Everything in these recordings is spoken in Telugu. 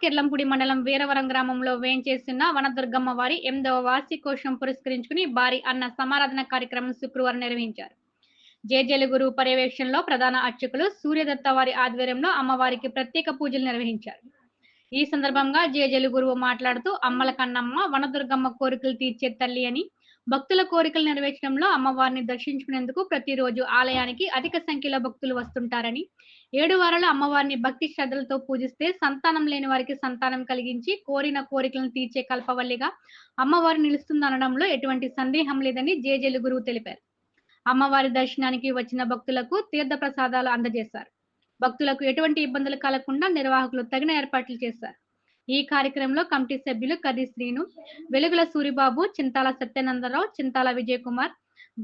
కిర్లంపూడి మండలం వీరవరం గ్రామంలో వేంచేస్తున్న వనదుర్గమ్మ వారి 8వ వార్షికోత్సవం పురస్కరించుకుని భారీ అన్న సమారాధన కార్యక్రమం శుక్రవారం నిర్వహించారు. జేజేలు గురువు పర్యవేక్షణలో ప్రధాన అర్చకులు సూర్యదత్త వారి ఆధ్వర్యంలో అమ్మవారికి ప్రత్యేక పూజలు నిర్వహించారు. ఈ సందర్భంగా జేజేలు గురువు మాట్లాడుతూ అమ్మల కన్నమ్మ వనదుర్గమ్మ కోరికలు తీర్చే తల్లి అని, భక్తుల కోరికలు నెరవేర్చడంలో అమ్మవారిని దర్శించుకునేందుకు ప్రతిరోజు ఆలయానికి అధిక సంఖ్యలో భక్తులు వస్తుంటారని, 7 వారాలు అమ్మవారిని భక్తి శ్రద్ధలతో పూజిస్తే సంతానం లేని వారికి సంతానం కలిగించి కోరిన కోరికలను తీర్చే కల్పవల్లిగా అమ్మవారు నిలుస్తుందనడంలో ఎటువంటి సందేహం లేదని జేజేలు గురువు తెలిపారు. అమ్మవారి దర్శనానికి వచ్చిన భక్తులకు తీర్థ ప్రసాదాలు అందజేశారు. భక్తులకు ఎటువంటి ఇబ్బందులు కలగకుండా నిర్వాహకులు తగిన ఏర్పాట్లు చేశారు. ఈ కార్యక్రమంలో కమిటీ సభ్యులు కర్రి శ్రీను, వెలుగుల సూరిబాబు, చింతాల సత్యానందరావు, చింతాల విజయ్ కుమార్,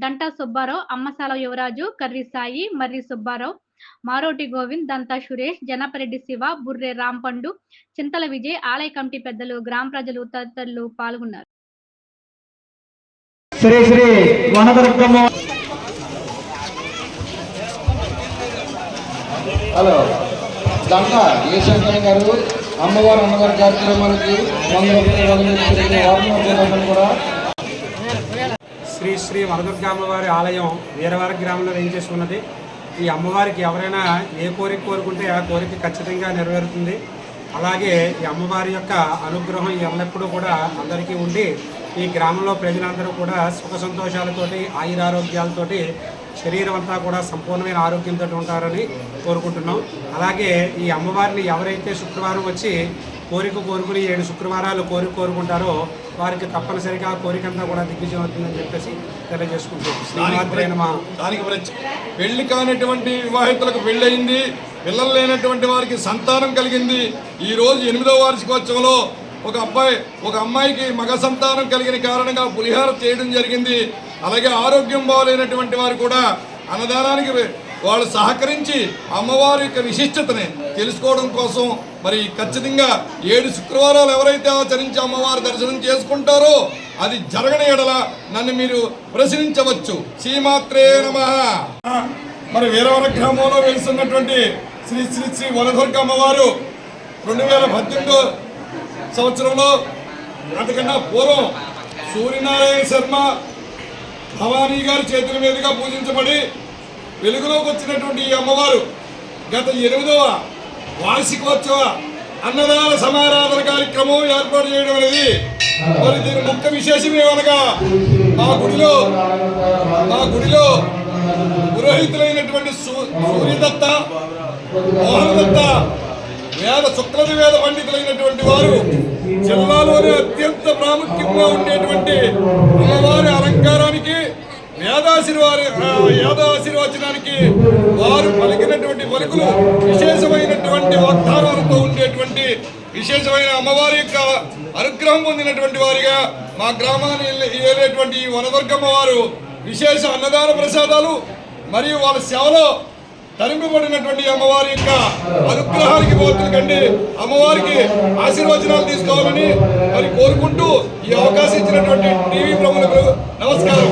దంటా సుబ్బారావు, అమ్మసాల యువరాజు, కర్రి సాయి, మర్రి సుబ్బారావు, మారోటి గోవింద్, దంతా సురేష్, జనపరెడ్డి శివ, బుర్రె రాంపండు, చింతల విజయ్, ఆలయ కమిటీ పెద్దలు, గ్రామ ప్రజలు తదితరులు పాల్గొన్నారు. శ్రీ శ్రీ వనదుర్గమ్మ హలో దంతా ఏశంకర్ గారు అమ్మవారు కార్యక్రమానికి కూడా శ్రీ శ్రీ వనదుర్గ అమ్మవారి ఆలయం వీరవరం గ్రామంలో వేయించేసుకున్నది. ఈ అమ్మవారికి ఎవరైనా ఏ కోరిక కోరుకుంటే ఆ కోరిక ఖచ్చితంగా నెరవేరుతుంది. అలాగే ఈ అమ్మవారి యొక్క అనుగ్రహం ఎల్లప్పుడూ కూడా అందరికీ ఉండి ఈ గ్రామంలో ప్రజలందరూ కూడా సుఖ సంతోషాలతోటి ఆయురారోగ్యాలతోటి శరీరం అంతా కూడా సంపూర్ణమైన ఆరోగ్యంతో ఉంటారని కోరుకుంటున్నాం. అలాగే ఈ అమ్మవారిని ఎవరైతే శుక్రవారం వచ్చి కోరుకుని 7 శుక్రవారాలు కోరుకుంటారో వారికి తప్పనిసరిగా ఆ కోరికంతా కూడా దిగ్విజయం అవుతుందని చెప్పేసి తెలియజేసుకుంటున్నాం. దానికి పెళ్లి కానటువంటి వివాహితులకు పెళ్ళయింది, పిల్లలు లేనటువంటి వారికి సంతానం కలిగింది. ఈరోజు 8వ వార్షికోత్సవంలో ఒక అమ్మాయికి మగ సంతానం కలిగిన కారణంగా పులిహార చేయడం జరిగింది. అలాగే ఆరోగ్యం బాగలేనటువంటి వారు కూడా అన్నదానానికి వాళ్ళు సహకరించి అమ్మవారి యొక్క విశిష్టతని తెలుసుకోవడం కోసం మరి ఖచ్చితంగా 7 శుక్రవారాలు ఎవరైతే ఆచరించి అమ్మవారి దర్శనం చేసుకుంటారో అది జరగని ఎడల నన్ను మీరు ప్రశ్నించవచ్చు. శ్రీమాత్రే నమః. మరి వీరవరం గ్రామంలో వెలుస్తున్నటువంటి శ్రీ శ్రీ శ్రీ వనదుర్గ అమ్మవారు 2018 సంవత్సరంలో అంతకన్నా పూర్వం సూర్యనారాయణ శర్మ భవానీ గారి చేతుల మీదుగా పూజించబడి వెలుగులోకి వచ్చినటువంటి ఈ అమ్మవారు గత 8వ వార్షికోత్సవ అన్నదాన సమారాధన కార్యక్రమం ఏర్పాటు చేయడం అనేది మరి దీని ముఖ్య విశేషం ఏమనగా మా గుడిలో పురోహితులైనటువంటి సూర్యదత్త, మోహనదత్త, శుక్లది వేద పండితులైనటువంటి వారు జిల్లాలోనే అత్యంత ప్రాముఖ్యంగా ఉండేటువంటి అమ్మవారి అలంకారానికి వేదాశీర్వచనానికి వారు పలికినటువంటి పలుకులు విశేషమైనటువంటి వాగ్దానాలతో ఉండేటువంటి విశేషమైన అమ్మవారి యొక్క అనుగ్రహం పొందినటువంటి వారిగా మా గ్రామాన్ని ఏలేటువంటి వనదుర్గమ్మ వారు విశేష అన్నదాన ప్రసాదాలు మరియు వాళ్ళ సేవలో తరింపబడినటువంటి అమ్మవారి యొక్క అనుగ్రహానికి పోతుందండి అమ్మవారికి ఆశీర్వచనాలు తీసుకోవాలని మరి కోరుకుంటూ ఈ అవకాశం ఇచ్చినటువంటి టీవీ ప్రముఖులకు నమస్కారం.